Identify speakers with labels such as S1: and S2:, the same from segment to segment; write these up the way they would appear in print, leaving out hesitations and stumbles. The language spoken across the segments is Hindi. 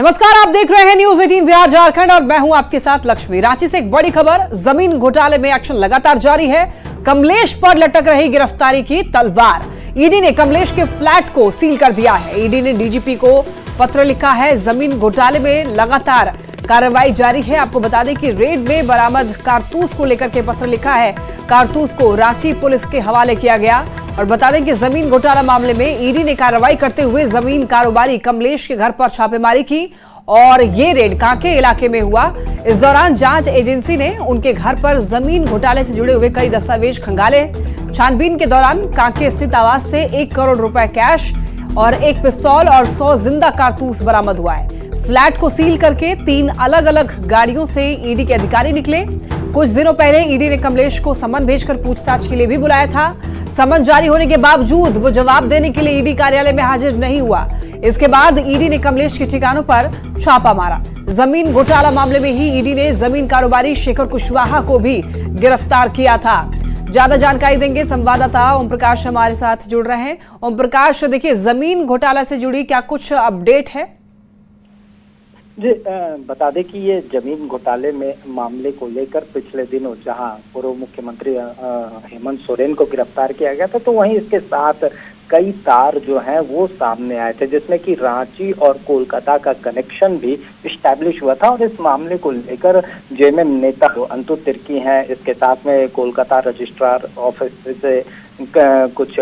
S1: नमस्कार, आप देख रहे हैं न्यूज 18 बिहार झारखंड और मैं हूं आपके साथ लक्ष्मी। रांची से एक बड़ी खबर, जमीन घोटाले में एक्शन लगातार जारी है। कमलेश पर लटक रही गिरफ्तारी की तलवार। ईडी ने कमलेश के फ्लैट को सील कर दिया है। ईडी ने डीजीपी को पत्र लिखा है। जमीन घोटाले में लगातार कार्रवाई जारी है। आपको बता दें कि रेड में बरामद कारतूस को लेकर के पत्र लिखा है। कारतूस को रांची पुलिस के हवाले किया गया। और बता दें कि जमीन घोटाला मामले में ईडी ने कार्रवाई करते हुए जमीन कारोबारी कमलेश के घर पर छापेमारी की और ये रेड कांके इलाके में हुआ। इस दौरान जांच एजेंसी ने उनके घर पर जमीन घोटाले से जुड़े हुए कई दस्तावेज खंगाले। छानबीन के दौरान कांके स्थित आवास से 1 करोड़ रुपए कैश और एक पिस्तौल और 100 जिंदा कारतूस बरामद हुआ है। फ्लैट को सील करके 3 अलग अलग गाड़ियों से ईडी के अधिकारी निकले। कुछ दिनों पहले ईडी ने कमलेश को समन भेजकर पूछताछ के लिए भी बुलाया था। समन जारी होने के बावजूद वो जवाब देने के लिए ईडी कार्यालय में हाजिर नहीं हुआ। इसके बाद ईडी ने कमलेश के ठिकानों पर छापा मारा। जमीन घोटाला मामले में ही ईडी ने जमीन कारोबारी शेखर कुशवाहा को भी गिरफ्तार किया था। ज्यादा जानकारी देंगे संवाददाता ओम प्रकाश हमारे साथ जुड़ रहे हैं। ओम प्रकाश, देखिए जमीन घोटाला से जुड़ी क्या कुछ अपडेट है?
S2: जी, बता दें कि ये जमीन घोटाले में मामले को लेकर पिछले दिनों जहां पूर्व मुख्यमंत्री हेमंत सोरेन को गिरफ्तार किया गया था, तो वहीं इसके साथ कई तार जो हैं वो सामने आए थे, जिसमें कि रांची और कोलकाता का कनेक्शन भी इस्टेब्लिश हुआ था। और इस मामले को लेकर जेएमएम नेता अंतु तिर्की हैं, इसके साथ में कोलकाता रजिस्ट्रार ऑफिस से कुछ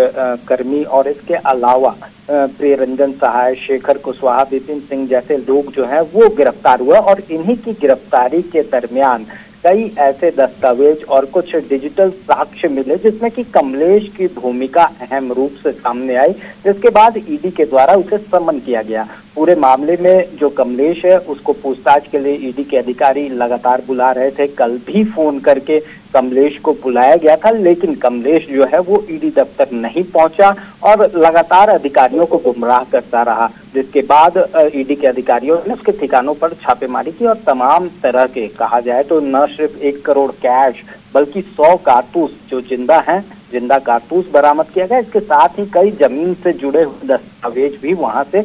S2: कर्मी और इसके अलावा प्रिय रंजन सहाय, शेखर कुशवाहा, विपिन सिंह जैसे लोग जो हैं वो गिरफ्तार हुए। और इन्हीं की गिरफ्तारी के दरमियान कई ऐसे दस्तावेज और कुछ डिजिटल साक्ष्य मिले जिसमें कि कमलेश की भूमिका अहम रूप से सामने आई, जिसके बाद ईडी के द्वारा उसे समन किया गया। पूरे मामले में जो कमलेश है उसको पूछताछ के लिए ईडी के अधिकारी लगातार बुला रहे थे। कल भी फोन करके कमलेश को बुलाया गया था, लेकिन कमलेश जो है वो ईडी दफ्तर नहीं पहुंचा और लगातार अधिकारियों को गुमराह करता रहा, जिसके बाद ईडी के अधिकारियों ने उसके ठिकानों पर छापेमारी की और तमाम तरह के, कहा जाए तो न सिर्फ 1 करोड़ कैश बल्कि 100 कारतूस जो जिंदा कारतूस बरामद किया गया। इसके साथ ही कई जमीन से जुड़े हुए दस्तावेज भी वहां से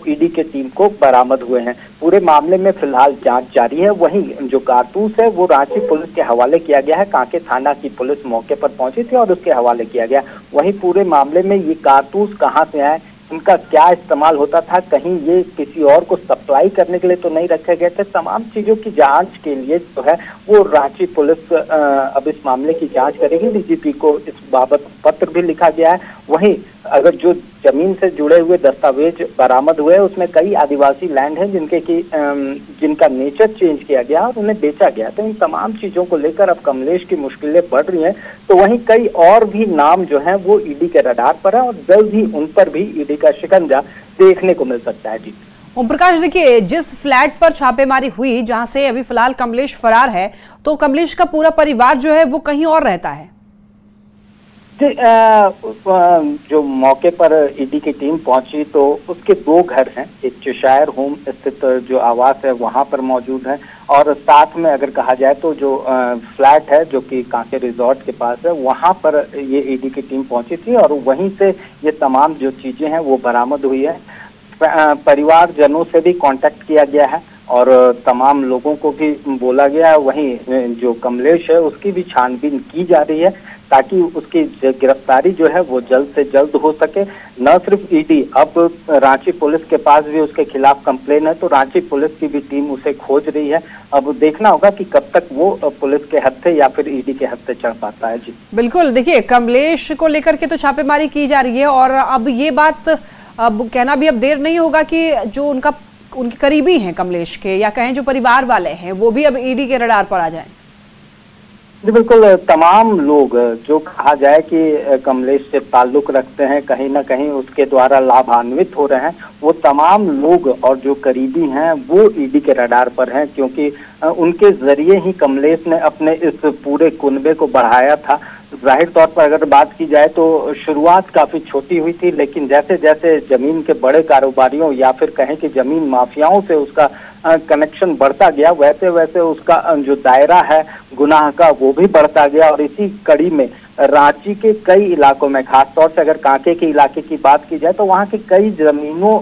S2: ईडी के टीम को बरामद हुए हैं। पूरे मामले में फिलहाल जांच जारी है। वहीं जो कारतूस है वो रांची पुलिस के हवाले किया गया है। कांके थाना की पुलिस मौके पर पहुंची थी और उसके हवाले किया गया। वहीं पूरे मामले में ये कारतूस कहाँ से आए, इनका क्या इस्तेमाल होता था, कहीं ये किसी और को सप्लाई करने के लिए तो नहीं रखे गए थे, तमाम चीजों की जांच के लिए जो है वो रांची पुलिस अब इस मामले की जांच करेगी। डीजीपी को इस बाबत पत्र भी लिखा गया है। वहीं अगर जो जमीन से जुड़े हुए दस्तावेज बरामद हुए उसमें कई आदिवासी लैंड हैं जिनका नेचर चेंज किया गया और उन्हें बेचा गया, तो इन तमाम चीजों को लेकर अब कमलेश की मुश्किलें बढ़ रही हैं। तो वहीं कई और भी नाम जो हैं वो ईडी के रडार पर है और जल्द ही उन पर भी ईडी का शिकंजा देखने को मिल सकता है। जी
S1: ओम प्रकाश, देखिए जिस फ्लैट पर छापेमारी हुई जहां से अभी फिलहाल कमलेश फरार है, तो कमलेश का पूरा परिवार जो है वो कहीं और रहता है।
S2: जो मौके पर ईडी की टीम पहुंची तो उसके 2 घर हैं। एक चेशायर होम स्थित जो आवास है वहां पर मौजूद है और साथ में अगर कहा जाए तो जो फ्लैट है जो कि कांके रिजॉर्ट के पास है, वहां पर ये ईडी की टीम पहुंची थी और वहीं से ये तमाम जो चीजें हैं वो बरामद हुई है। परिवारजनों से भी कांटेक्ट किया गया है और तमाम लोगों को भी बोला गया है। वहीं जो कमलेश है उसकी भी छानबीन की जा रही है ताकि उसकी गिरफ्तारी जो है वो जल्द से जल्द हो सके। न सिर्फ ईडी, अब रांची पुलिस के पास भी उसके खिलाफ कंप्लेन है, तो रांची पुलिस की भी टीम उसे खोज रही है। अब देखना होगा कि कब तक वो पुलिस के हत्थे या फिर ईडी के हत्थे चढ़ पाता है। जी
S1: बिल्कुल, देखिए कमलेश को लेकर के तो छापेमारी की जा रही है और अब ये बात अब कहना भी अब देर नहीं होगा कि जो उनके करीबी हैं कमलेश के या कहें जो परिवार वाले हैं वो भी अब ईडी के रडार पर आ जाएं।
S2: जी बिल्कुल, तमाम लोग जो कहा जाए कि कमलेश से ताल्लुक रखते हैं, कहीं ना कहीं उसके द्वारा लाभान्वित हो रहे हैं, वो तमाम लोग और जो करीबी हैं वो ईडी के रडार पर हैं, क्योंकि उनके जरिए ही कमलेश ने अपने इस पूरे कुनबे को बढ़ाया था। जाहिर तौर पर अगर बात की जाए तो शुरुआत काफी छोटी हुई थी, लेकिन जैसे जैसे जमीन के बड़े कारोबारियों या फिर कहें कि जमीन माफियाओं से उसका कनेक्शन बढ़ता गया, वैसे वैसे उसका जो दायरा है गुनाह का वो भी बढ़ता गया और इसी कड़ी में रांची के कई इलाकों में, खासतौर से अगर कांके के इलाके की बात की जाए तो वहां की कई जमीनों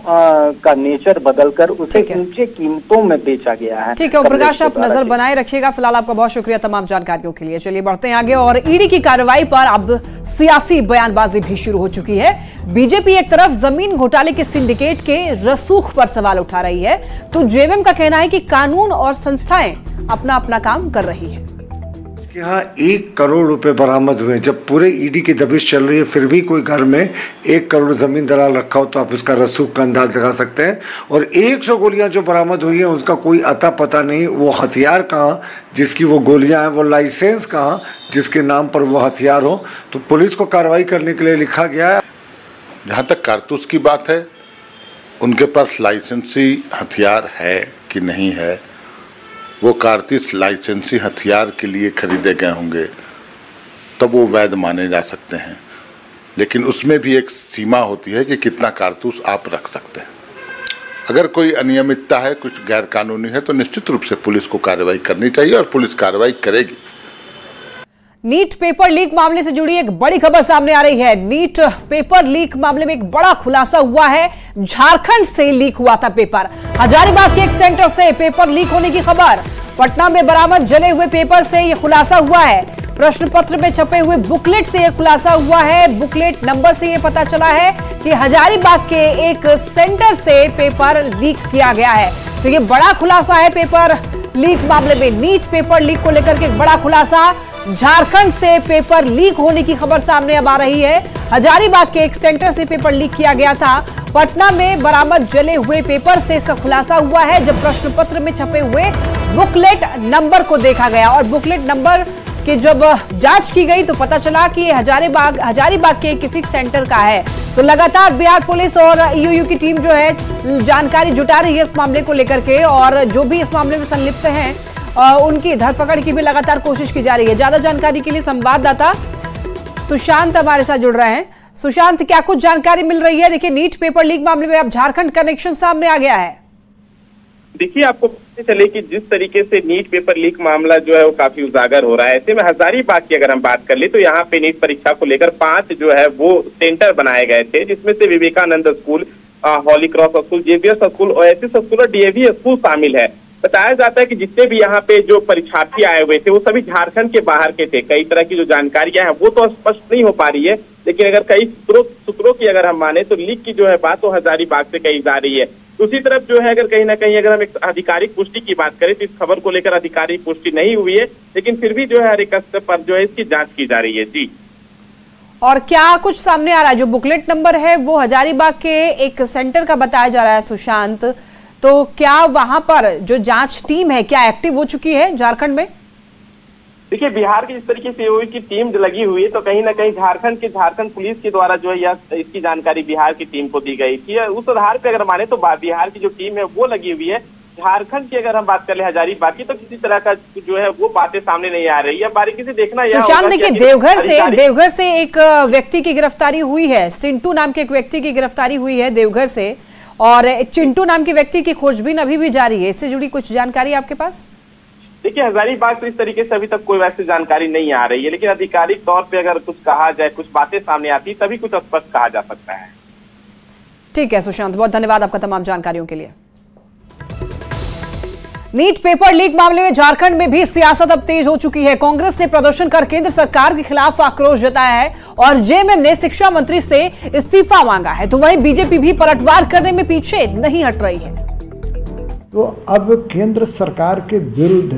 S2: का नेचर बदलकर उसे ऊंचे कीमतों में बेचा गया है।
S1: ठीक है ओम प्रकाश, आप नजर बनाए रखिएगा। फिलहाल आपका बहुत शुक्रिया तमाम जानकारियों के लिए। चलिए बढ़ते हैं आगे। और ईडी की कार्रवाई पर अब सियासी बयानबाजी भी शुरू हो चुकी है। बीजेपी एक तरफ जमीन घोटाले के सिंडिकेट के रसूख पर सवाल उठा रही है, तो जेएमएम का कहना है कि कानून और संस्थाएं अपना अपना काम कर रही है।
S3: यहाँ 1 करोड़ रुपए बरामद हुए। जब पूरे ईडी की दबिश चल रही है फिर भी कोई घर में 1 करोड़ जमीन दलाल रखा हो तो आप उसका रसूख का अंदाज लगा सकते हैं। और 100 गोलियां जो बरामद हुई हैं उसका कोई अता पता नहीं, वो हथियार कहाँ जिसकी वो गोलियां हैं, वो लाइसेंस कहाँ जिसके नाम पर वो हथियार हो। तो पुलिस को कार्रवाई करने के लिए लिखा गया है।
S4: जहाँ तक कारतूस की बात है, उनके पास लाइसेंसी हथियार है कि नहीं है, वो कारतूस लाइसेंसी हथियार के लिए खरीदे गए होंगे तब वो वैध माने जा सकते हैं, लेकिन उसमें भी एक सीमा होती है कि कितना कारतूस आप रख सकते हैं। अगर कोई अनियमितता है, कुछ गैर कानूनी है, तो निश्चित रूप से पुलिस को कार्रवाई करनी चाहिए और पुलिस कार्रवाई करेगी।
S1: नीट पेपर लीक मामले से जुड़ी एक बड़ी खबर सामने आ रही है। नीट पेपर लीक मामले में एक बड़ा खुलासा हुआ है। झारखंड से लीक हुआ था पेपर। हजारीबाग के एक सेंटर से पेपर लीक होने की खबर। पटना में बरामद जले हुए पेपर से यह खुलासा हुआ है। प्रश्न पत्र में छपे हुए बुकलेट से यह खुलासा हुआ है। बुकलेट नंबर से यह पता चला है कि हजारीबाग के एक सेंटर से पेपर लीक किया गया है। तो यह बड़ा खुलासा है पेपर लीक मामले में। नीट पेपर लीक को लेकर के एक बड़ा खुलासा। झारखंड से पेपर लीक होने की खबर सामने अब आ रही है। हजारीबाग के एक सेंटर से पेपर लीक किया गया था। पटना में बरामद जले हुए पेपर से इसका खुलासा हुआ है जब प्रश्न पत्र में छपे हुए बुकलेट नंबर को देखा गया और बुकलेट नंबर की जब जांच की गई तो पता चला कि हजारीबाग के किसी सेंटर का है। तो लगातार बिहार पुलिस और ईओयू की टीम जो है जानकारी जुटा रही है इस मामले को लेकर के, और जो भी इस मामले में संलिप्त हैं उनकी धरपकड़ की भी लगातार कोशिश की जा रही है। ज्यादा जानकारी के लिए संवाददाता सुशांत हमारे साथ जुड़ रहे हैं। सुशांत, क्या कुछ जानकारी मिल रही है? देखिए, नीट पेपर लीक मामले में अब झारखंड कनेक्शन सामने आ गया है।
S5: देखिए, आपको पता चले कि जिस तरीके से नीट पेपर लीक मामला जो है वो काफी उजागर हो रहा है। ऐसे में हजारीबाग की अगर हम बात कर ले तो यहाँ पे नीट परीक्षा को लेकर 5 जो है वो सेंटर बनाए गए थे, जिसमें से Vivekananda school, Holy Cross school, JVS school, Oasis school और डीएवी स्कूल शामिल है। बताया जाता है कि जितने भी यहाँ पे जो परीक्षार्थी आए हुए थे वो सभी झारखंड के बाहर के थे। कई तरह की जो जानकारियां हैं वो तो स्पष्ट नहीं हो पा रही है, लेकिन अगर कई सूत्रों की अगर हम माने तो लीक की जो है बात तो हजारीबाग से कही जा रही है। दूसरी तरफ जो है अगर कहीं ना कहीं अगर हम एक आधिकारिक पुष्टि की बात करें तो इस खबर को लेकर आधिकारिक पुष्टि नहीं हुई है, लेकिन फिर भी जो है हर एक स्तर पर जो है इसकी जाँच की जा रही है। जी,
S1: और क्या कुछ सामने आ रहा है? जो बुकलेट नंबर है वो हजारीबाग के एक सेंटर का बताया जा रहा है सुशांत, तो क्या वहां पर जो जांच टीम है क्या एक्टिव हो चुकी है झारखंड में?
S5: देखिए, बिहार की जिस तरीके से ईओयू की टीम लगी हुई है तो कहीं ना कहीं झारखंड पुलिस के द्वारा जो है इसकी जानकारी बिहार की टीम को दी गई थी। उस आधार पर अगर माने तो बिहार की जो टीम है वो लगी हुई है। झारखंड की अगर हम बात कर ले हजारीबाग की तो किसी तरह का जो है वो बातें सामने नहीं आ रही है। बारीकी से देखना यह
S1: सुशांत, देखिए देवघर से एक व्यक्ति की गिरफ्तारी हुई है। सिंटू नाम के एक व्यक्ति की गिरफ्तारी हुई है देवघर से, और चिंटू नाम के व्यक्ति की खोजबीन अभी भी जारी है। इससे जुड़ी कुछ जानकारी आपके पास?
S5: देखिए, हजारीबाग तो इस तरीके से अभी तक कोई वैसी जानकारी नहीं आ रही है, लेकिन आधिकारिक तौर पे अगर कुछ कहा जाए, कुछ बातें सामने आती तभी कुछ स्पष्ट कहा जा सकता है।
S1: ठीक है सुशांत, बहुत धन्यवाद आपका तमाम जानकारियों के लिए। नीट पेपर लीक मामले में झारखंड में भी सियासत अब तेज हो चुकी है। कांग्रेस ने प्रदर्शन कर केंद्र सरकार के खिलाफ आक्रोश जताया है और जेएमएम ने शिक्षा मंत्री से इस्तीफा मांगा है। तो वहीं बीजेपी भी पलटवार करने में पीछे नहीं हट रही है।
S6: तो अब केंद्र सरकार के विरुद्ध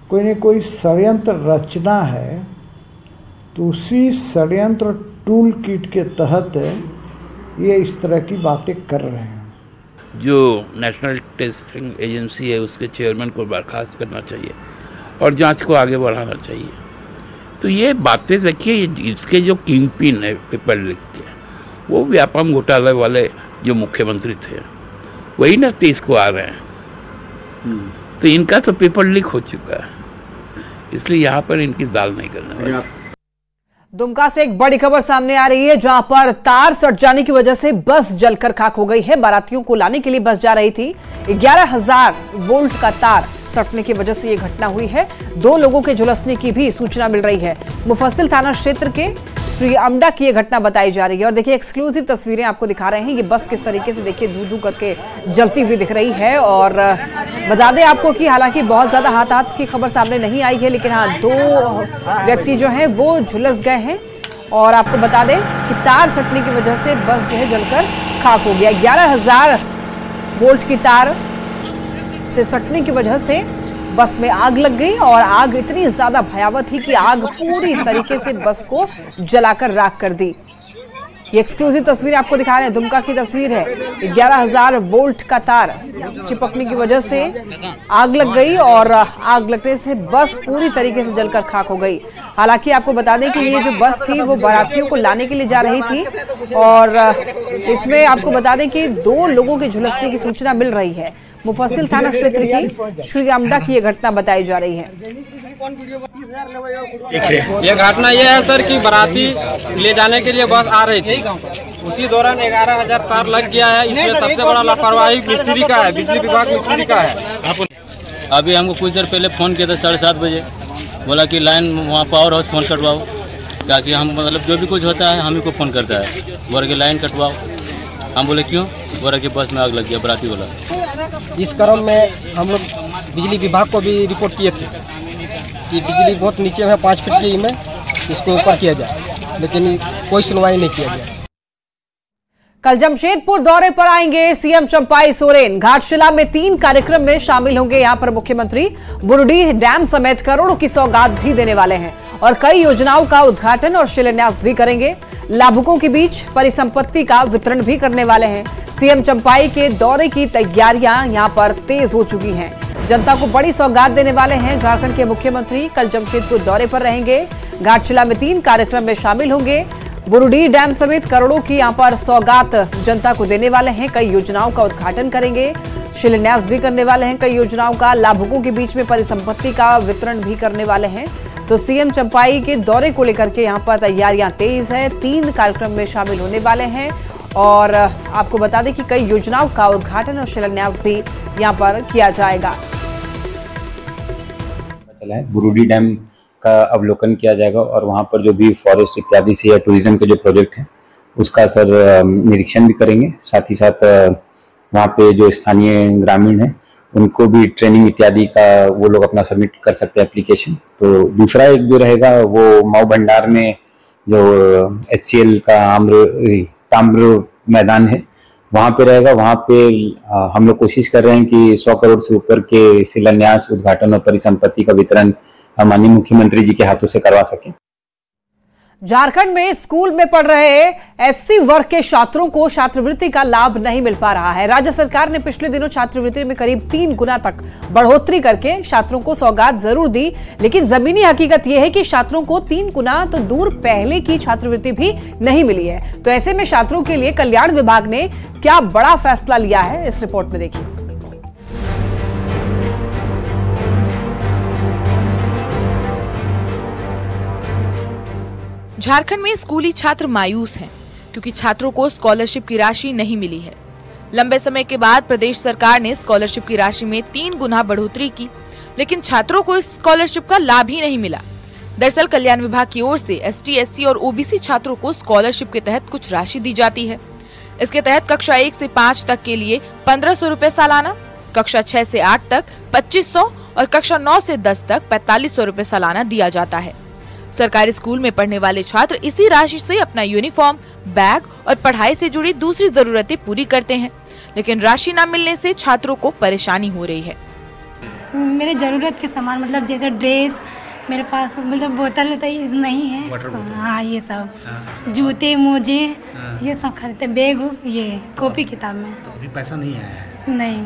S6: कोई न कोई षड्यंत्र रचना है, तो उसी षड्यंत्र टूल किट के तहत ये इस तरह की बातें कर रहे हैं।
S7: जो नेशनल टेस्टिंग एजेंसी है उसके चेयरमैन को बर्खास्त करना चाहिए और जांच को आगे बढ़ाना चाहिए। तो ये बातें देखिए, इसके जो किंग पिन है पेपर लीक के, वो व्यापम घोटाले वाले जो मुख्यमंत्री थे वही ना 23 को आ रहे हैं। तो इनका तो पेपर लीक हो चुका है, इसलिए यहाँ पर इनकी दाल नहीं करने वाली।
S1: दुमका से एक बड़ी खबर सामने आ रही है, जहां पर तार सट जाने की वजह से बस जलकर खाक हो गई है। बारातियों को लाने के लिए बस जा रही थी। 11,000 वोल्ट का तार सटने की वजह से ये घटना हुई है। 2 लोगों के झुलसने की भी सूचना मिल रही है। मुफस्सिल थाना क्षेत्र के श्री अमडा की ये घटना बताई जा रही है। और देखिए एक्सक्लूसिव तस्वीरें आपको दिखा रहे हैं। ये बस किस तरीके से देखिए धू धू करके जलती हुई दिख रही है। और बता दें आपको कि हालांकि बहुत ज्यादा हाथ की खबर सामने नहीं आई है, लेकिन हाँ 2 व्यक्ति जो हैं वो झुलस गए हैं। और आपको बता दें कि तार सटने की वजह से बस जो है जलकर खाक हो गया। 11,000 वोल्ट की तार से सटने की वजह से बस में आग लग गई और आग इतनी ज्यादा भयावह थी कि आग पूरी तरीके से बस को जलाकर राख कर दी। ये एक्सक्लूसिव तस्वीर आपको दिखा रहे हैं, दुमका की तस्वीर है। 11,000 वोल्ट का तार चिपकने की वजह से आग लग गई और आग लगने से बस पूरी तरीके से जलकर खाक हो गई। हालांकि आपको बता दें कि ये जो बस थी वो बारातियों को लाने के लिए जा रही थी और इसमें आपको बता दें कि 2 लोगों के झुलसने की सूचना मिल रही है। मुफस्सिल थाना क्षेत्र की श्री अमडा की ये घटना बताई जा रही है।
S8: ये घटना ये है सर कि बाराती ले जाने के लिए बस आ रही थी, उसी दौरान 11,000 तार लग गया है। इसमें सबसे बड़ा लापरवाही मिस्त्री का है, बिजली विभाग मिस्त्री का है।
S9: अभी हमको कुछ देर पहले फ़ोन किया था 7:30 बजे, बोला कि लाइन वहाँ पावर हाउस फ़ोन कटवाओ, ताकि हम मतलब जो भी कुछ होता है हम ही को फ़ोन करता है, बोला कि लाइन कटवाओ। हम बोले क्यों, बोला कि बस में आग लग गया बराती वाला।
S8: इस क्रम में हम लोग बिजली विभाग को भी रिपोर्ट किए थे कि बिजली बहुत नीचे है 5 फीट की में, इसको ऊपर किया जाए, लेकिन कोई सुनवाई नहीं किया गया।
S1: कल जमशेदपुर दौरे पर आएंगे सीएम चंपाई सोरेन। घाटशिला में 3 कार्यक्रम में शामिल होंगे। यहां पर मुख्यमंत्री बुरुडीह डैम समेत करोड़ों की सौगात भी देने वाले हैं और कई योजनाओं का उद्घाटन और शिलान्यास भी करेंगे। लाभुकों के बीच परिसंपत्ति का वितरण भी करने वाले हैं। सीएम चंपाई के दौरे की तैयारियां यहां पर तेज हो चुकी हैं। जनता को बड़ी सौगात देने वाले हैं। झारखंड के मुख्यमंत्री कल जमशेदपुर दौरे पर रहेंगे। घाटशिला में 3 कार्यक्रम में शामिल होंगे। बुरुडीह डैम समेत करोड़ों की यहां पर सौगात जनता को देने वाले हैं। कई योजनाओं का उद्घाटन करेंगे, शिलान्यास भी करने वाले हैं कई योजनाओं का। लाभुकों के बीच में परिसंपत्ति का वितरण भी करने वाले हैं। तो सीएम चंपाई के दौरे को लेकर के यहां पर तैयारियां तेज है। 3 कार्यक्रम में शामिल होने वाले हैं और आपको बता दें कि कई योजनाओं का उद्घाटन और शिलान्यास भी यहां पर किया जाएगा।
S10: बुरुडीह डैम का अवलोकन किया जाएगा और वहाँ पर जो भी फॉरेस्ट इत्यादि से या टूरिज्म के जो प्रोजेक्ट हैं उसका सर निरीक्षण भी करेंगे। साथ ही साथ वहाँ पे जो स्थानीय ग्रामीण हैं उनको भी ट्रेनिंग इत्यादि का वो लोग अपना सबमिट कर सकते हैं एप्लीकेशन। तो दूसरा एक जो रहेगा वो माऊ भंडार में जो HCL का ताम्र मैदान है वहाँ पे रहेगा। वहाँ पे हम लोग कोशिश कर रहे हैं कि 100 करोड़ से ऊपर के शिलान्यास, उद्घाटन और परिसंपत्ति का वितरण माननीय मुख्यमंत्री जी के हाथों से करवा सकें।
S1: झारखंड में स्कूल में पढ़ रहे SC वर्ग के छात्रों को छात्रवृत्ति का लाभ नहीं मिल पा रहा है। राज्य सरकार ने पिछले दिनों छात्रवृत्ति में करीब 3 गुना तक बढ़ोतरी करके छात्रों को सौगात जरूर दी, लेकिन जमीनी हकीकत यह है कि छात्रों को 3 गुना तो दूर पहले की छात्रवृत्ति भी नहीं मिली है। तो ऐसे में छात्रों के लिए कल्याण विभाग ने क्या बड़ा फैसला लिया है, इस रिपोर्ट में देखिए।
S11: झारखंड में स्कूली छात्र मायूस हैं क्योंकि छात्रों को स्कॉलरशिप की राशि नहीं मिली है। लंबे समय के बाद प्रदेश सरकार ने स्कॉलरशिप की राशि में 3 गुना बढ़ोतरी की, लेकिन छात्रों को इस स्कॉलरशिप का लाभ ही नहीं मिला। दरअसल कल्याण विभाग की ओर से ST, SC और OBC छात्रों को स्कॉलरशिप के तहत कुछ राशि दी जाती है। इसके तहत कक्षा 1 से 5 तक के लिए 1500 रुपए सालाना, कक्षा 6 से 8 तक 2500 और कक्षा 9 से 10 तक 4500 रुपए सालाना दिया जाता है। सरकारी स्कूल में पढ़ने वाले छात्र इसी राशि से अपना यूनिफॉर्म, बैग और पढ़ाई से जुड़ी दूसरी जरूरतें पूरी करते हैं, लेकिन राशि न मिलने से छात्रों को परेशानी हो रही है।
S12: मेरे जरूरत के सामान मतलब जैसे ड्रेस, मेरे पास मतलब बोतल नहीं है, हाँ ये सब जूते मोजे ये सब खरीदते, बैग, ये कॉपी किताब में।
S13: तो अभी पैसा नहीं आया है?
S12: नहीं।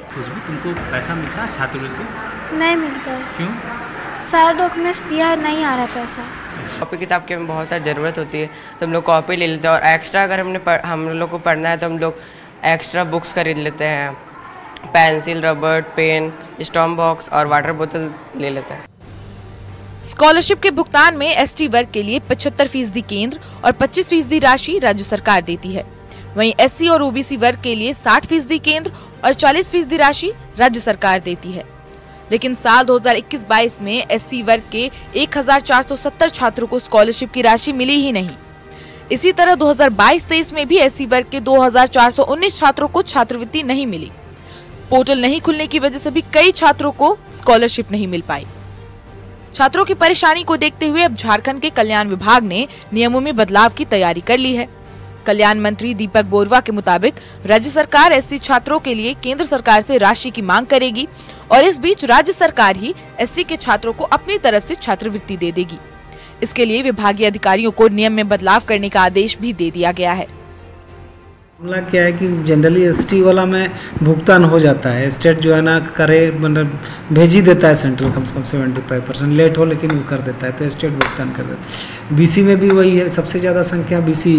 S13: कुछ भी तुमको पैसा मिलता है छात्रवृत्ति?
S14: नहीं मिलता है।
S13: क्यों?
S14: सारा डॉक्यूमेंट्स दिया है, नहीं आ रहा पैसा।
S15: कॉपी किताब की बहुत सारी ज़रूरत होती है तो हम लोग कॉपी ले लेते हैं, और एक्स्ट्रा अगर हम लोग को पढ़ना है तो हम लोग एक्स्ट्रा बुक्स खरीद लेते हैं, पेंसिल, रबर, पेन, स्टॉम्प बॉक्स और वाटर बोतल ले लेते हैं।
S11: स्कॉलरशिप के भुगतान में ST वर्ग के लिए 75% केंद्र और 25% राशि राज्य सरकार देती है। वहीं SC और OBC वर्ग के लिए 60% केंद्र और 40% राशि राज्य सरकार देती है। लेकिन साल 2021-22 में एससी वर्ग के 1470 छात्रों को स्कॉलरशिप की राशि मिली ही नहीं। इसी तरह 2022-23 में भी एससी वर्ग के 2419 छात्रों को छात्रवृत्ति नहीं मिली। पोर्टल नहीं खुलने की वजह से भी कई छात्रों को स्कॉलरशिप नहीं मिल पाई। छात्रों की परेशानी को देखते हुए अब झारखंड के कल्याण विभाग ने नियमों में बदलाव की तैयारी कर ली है। कल्याण मंत्री दीपक बोरवा के मुताबिक राज्य सरकार एससी छात्रों के लिए केंद्र सरकार से राशि की मांग करेगी और इस बीच राज्य सरकार ही एससी के छात्रों को अपनी तरफ से छात्रवृत्ति दे देगी। इसके लिए विभागीय अधिकारियों को नियम में बदलाव करने का आदेश भी दे दिया गया है।
S16: मामला क्या है कि जनरली एसटी वाला में भुगतान हो जाता है, स्टेट जो है ना करे मतलब भेज ही देता है सेंट्रल कम से कम 75% लेट हो लेकिन वो कर देता है, तो स्टेट भुगतान कर देता है। बीसी में भी वही है, सबसे ज़्यादा संख्या बीसी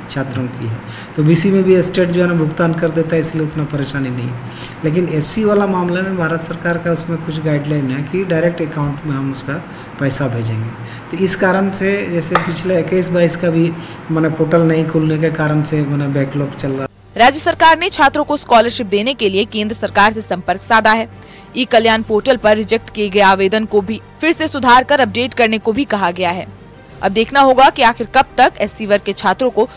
S16: छात्रों की है, तो बीसी में भी स्टेट जो है ना भुगतान कर देता है, इसलिए उतना परेशानी नहीं है। लेकिन एससी वाला मामले में भारत सरकार का उसमें कुछ गाइडलाइन है कि डायरेक्ट अकाउंट में हम उसका पैसा भेजेंगे। तो इस कारण से जैसे पिछले 21-22 का भी मैंने पोर्टल नहीं खुलने के कारण से मैंने बैकलॉग चल रहा।
S11: राज्य सरकार ने छात्रों को स्कॉलरशिप देने के लिए केंद्र सरकार से संपर्क साधा है। ई कल्याण पोर्टल पर रिजेक्ट किए गए आवेदन को भी फिर से सुधार कर अपडेट करने को भी कहा गया है। अब देखना होगा कि आखिर कब तक एससी वर्ग के छात्रों को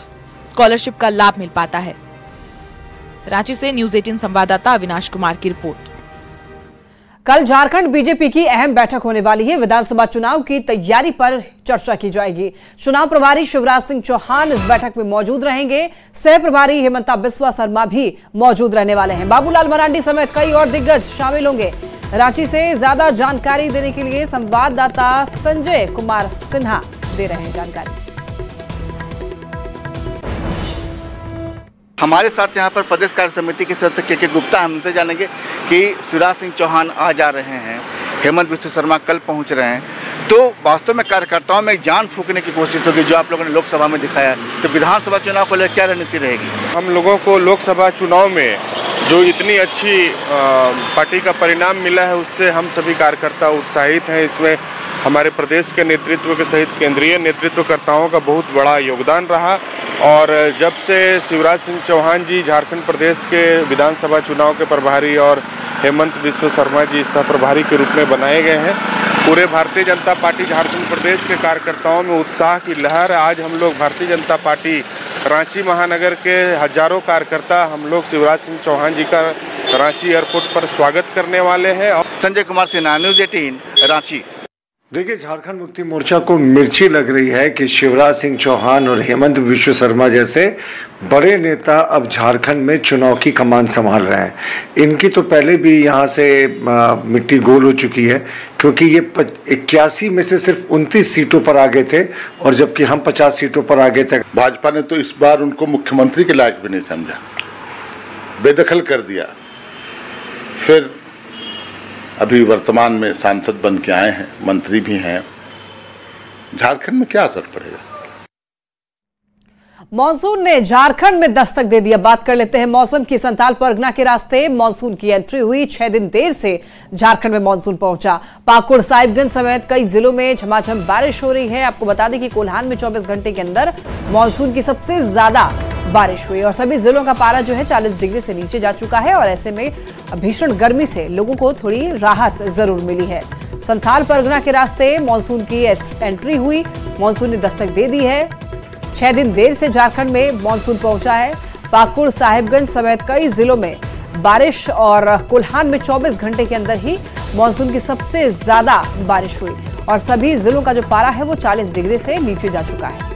S11: स्कॉलरशिप का लाभ मिल पाता है। रांची से न्यूज़ 18 संवाददाता अविनाश कुमार की रिपोर्ट।
S1: कल झारखंड बीजेपी की अहम बैठक होने वाली है। विधानसभा चुनाव की तैयारी पर चर्चा की जाएगी। चुनाव प्रभारी शिवराज सिंह चौहान इस बैठक में मौजूद रहेंगे। सह प्रभारी हेमंता बिस्वा शर्मा भी मौजूद रहने वाले हैं। बाबूलाल मरांडी समेत कई और दिग्गज शामिल होंगे। रांची से ज्यादा जानकारी देने के लिए संवाददाता संजय कुमार सिन्हा दे रहे हैं जानकारी।
S17: हमारे साथ यहाँ पर प्रदेश कार्य समिति के सदस्य के गुप्ता, हम उनसे जानेंगे कि शिवराज सिंह चौहान आ जा रहे हैं, हेमंत बिस्वा शर्मा कल पहुँच रहे हैं, तो वास्तव में कार्यकर्ताओं में जान फूंकने की कोशिश होगी जो आप लोगों ने लोकसभा में दिखाया। तो विधानसभा चुनाव को लेकर क्या रणनीति रहेगी?
S18: हम लोगों को लोकसभा चुनाव में जो इतनी अच्छी पार्टी का परिणाम मिला है उससे हम सभी कार्यकर्ता उत्साहित हैं। इसमें हमारे प्रदेश के नेतृत्व के सहित केंद्रीय नेतृत्वकर्ताओं का बहुत बड़ा योगदान रहा। और जब से शिवराज सिंह चौहान जी झारखंड प्रदेश के विधानसभा चुनाव के प्रभारी और हेमंत बिस्वा शर्मा जी सह प्रभारी के रूप में बनाए गए हैं, पूरे भारतीय जनता पार्टी झारखंड प्रदेश के कार्यकर्ताओं में उत्साह की लहर। आज हम लोग भारतीय जनता पार्टी रांची महानगर के हजारों कार्यकर्ता हम लोग शिवराज सिंह चौहान जी का रांची एयरपोर्ट पर स्वागत करने वाले हैं।
S17: संजय कुमार सिन्हा, न्यूज़ 18 रांची।
S3: देखिए, झारखंड मुक्ति मोर्चा को मिर्ची लग रही है कि शिवराज सिंह चौहान और हेमंत बिस्वा शर्मा जैसे बड़े नेता अब झारखंड में चुनाव की कमान संभाल रहे हैं। इनकी तो पहले भी यहाँ से मिट्टी गोल हो चुकी है, क्योंकि ये 81 में से सिर्फ 29 सीटों पर आगे थे, और जबकि हम 50 सीटों पर आगे थे।
S4: भाजपा ने तो इस बार उनको मुख्यमंत्री के लायक भी नहीं समझा, बेदखल कर दिया। फिर अभी वर्तमान में सांसद बन के आए हैं, मंत्री भी हैं। झारखंड में क्या असर पड़ेगा?
S1: मॉनसून ने झारखंड में दस्तक दे दिया। बात कर लेते हैं मौसम की। संथाल परगना के रास्ते मॉनसून की एंट्री हुई। 6 दिन देर से झारखंड में मॉनसून पहुंचा। पाकुड़, साहिबगंज समेत कई जिलों में झमाझम बारिश हो रही है। आपको बता दें कि कोल्हान में 24 घंटे के अंदर मॉनसून की सबसे ज्यादा बारिश हुई और सभी जिलों का पारा जो है 40 डिग्री से नीचे जा चुका है, और ऐसे में भीषण गर्मी से लोगों को थोड़ी राहत जरूर मिली है। संथाल परगना के रास्ते मॉनसून की एंट्री हुई। मॉनसून ने दस्तक दे दी है। 6 दिन देर से झारखंड में मॉनसून पहुंचा है। पाकुड़, साहिबगंज समेत कई जिलों में बारिश और कोल्हान में 24 घंटे के अंदर ही मॉनसून की सबसे ज्यादा बारिश हुई और सभी जिलों का जो पारा है वो 40 डिग्री से नीचे जा चुका है।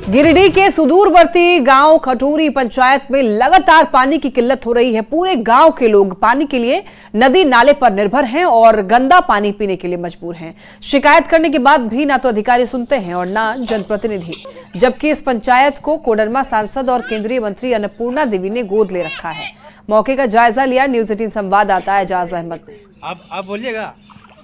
S1: गिरिडीह के सुदूरवर्ती गांव खटोरी पंचायत में लगातार पानी की किल्लत हो रही है। पूरे गांव के लोग पानी के लिए नदी नाले पर निर्भर हैं और गंदा पानी पीने के लिए मजबूर हैं। शिकायत करने के बाद भी ना तो अधिकारी सुनते हैं और ना जनप्रतिनिधि, जबकि इस पंचायत को कोडरमा सांसद और केंद्रीय मंत्री अन्नपूर्णा देवी ने गोद ले रखा है। मौके का जायजा लिया न्यूज़ 18 संवाददाता एजाज अहमद ने।
S19: आप बोलिएगा।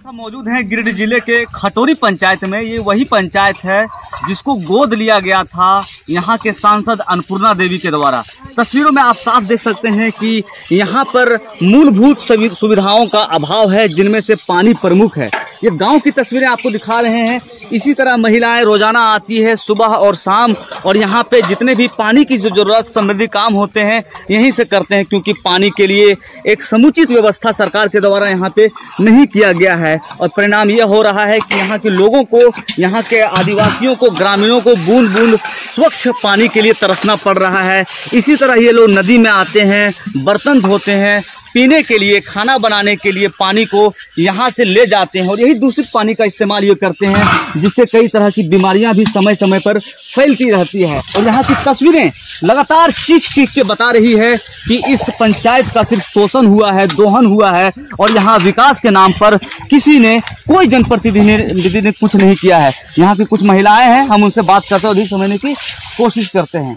S19: हम मौजूद हैं गिरिडीह जिले के खटोरी पंचायत में। ये वही पंचायत है जिसको गोद लिया गया था यहाँ के सांसद अन्नपूर्णा देवी के द्वारा। तस्वीरों में आप साफ देख सकते हैं कि यहाँ पर मूलभूत सुविधाओं का अभाव है, जिनमें से पानी प्रमुख है। ये गांव की तस्वीरें आपको दिखा रहे हैं। इसी तरह महिलाएं रोजाना आती है सुबह और शाम, और यहाँ पे जितने भी पानी की जो जरूरत संबंधी काम होते हैं यहीं से करते हैं, क्योंकि पानी के लिए एक समुचित व्यवस्था सरकार के द्वारा यहाँ पे नहीं किया गया है। और परिणाम यह हो रहा है कि यहाँ के लोगों को, यहाँ के आदिवासियों को, ग्रामीणों को बूंद बूंद स्वच्छ पानी के लिए तरसना पड़ रहा है। इसी तरह ये लोग नदी में आते हैं, बर्तन धोते हैं, पीने के लिए, खाना बनाने के लिए पानी को यहाँ से ले जाते हैं, और यही दूषित पानी का इस्तेमाल ये करते हैं, जिससे कई तरह की बीमारियां भी समय समय पर फैलती रहती है। और यहाँ की तस्वीरें लगातार चीख के बता रही है कि इस पंचायत का सिर्फ शोषण हुआ है, दोहन हुआ है, और यहाँ विकास के नाम पर किसी ने, कोई जनप्रतिनिधि ने कुछ नहीं किया है। यहाँ की कुछ महिलाएं हैं, हम उनसे बात करते हैं और अधिक समझने की कोशिश करते हैं।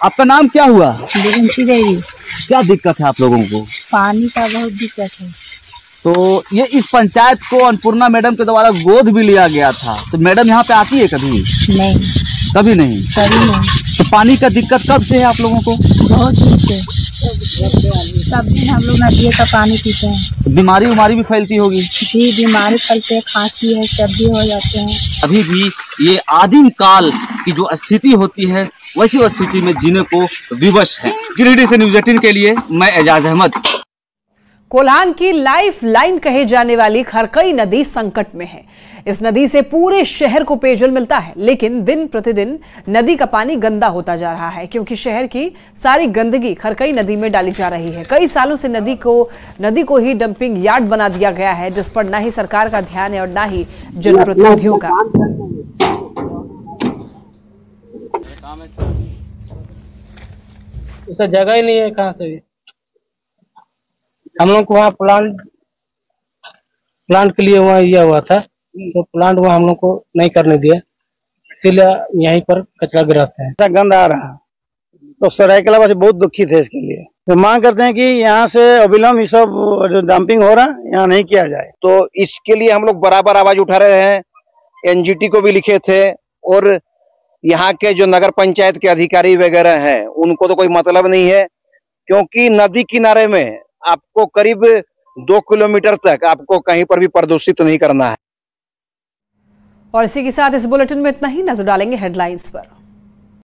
S19: आपका नाम क्या हुआ?
S20: देवी।
S19: क्या दिक्कत है आप लोगों को?
S20: पानी का बहुत दिक्कत है।
S19: तो ये इस पंचायत को अन्नपूर्णा मैडम के द्वारा गोद भी लिया गया था, तो मैडम यहाँ पे आती है कभी?
S20: नहीं,
S19: कभी नहीं।
S20: तो
S19: पानी का दिक्कत कब से है आप लोगों को?
S20: बहुत दिन से, सब दिन हम लोग नदियों का पानी पीते हैं।
S19: बीमारी भी फैलती होगी?
S20: जी, बीमारी फैलते हैं, खांसी है, सर्दी हो जाते हैं।
S19: अभी भी ये आदिम काल की जो स्थिति होती है वैसी स्थिति में जीने को विवश है। गिरिडीह से न्यूज़ 18 के लिए मैं एजाज अहमद।
S1: कोल्हान की लाइफ लाइन कहे जाने वाली खरकई नदी संकट में है। इस नदी से पूरे शहर को पेयजल मिलता है, लेकिन दिन प्रतिदिन नदी का पानी गंदा होता जा रहा है, क्योंकि शहर की सारी गंदगी खरकई नदी में डाली जा रही है। कई सालों से नदी को ही डंपिंग यार्ड बना दिया गया है, जिस पर न ही सरकार का ध्यान है और न ही जनप्रतिनिधियों का।
S21: उसे जगह ही नहीं है, कहाँ से हम लोग को वहाँ प्लांट के लिए वहाँ यह हुआ था, तो प्लांट वहाँ हम लोग को नहीं करने दिया, इसीलिए यहीं पर कचरा गिराते हैं।
S22: गंद आ रहा, तो सरायकला वासी बहुत दुखी थे इसके लिए। तो मांग करते हैं कि यहाँ से अविलंब ये सब जो डंपिंग हो रहा है यहाँ नहीं किया जाए।
S23: तो इसके लिए हम लोग बराबर आवाज उठा रहे हैं, एनजीटी को भी लिखे थे, और यहाँ के जो नगर पंचायत के अधिकारी वगैरह हैं उनको तो कोई मतलब नहीं है, क्योंकि नदी किनारे में आपको करीब 2 किलोमीटर तक आपको कहीं पर भी प्रदूषित नहीं करना है।
S1: और इसी के साथ इस बुलेटिन में इतना ही। नजर डालेंगे हेडलाइंस पर।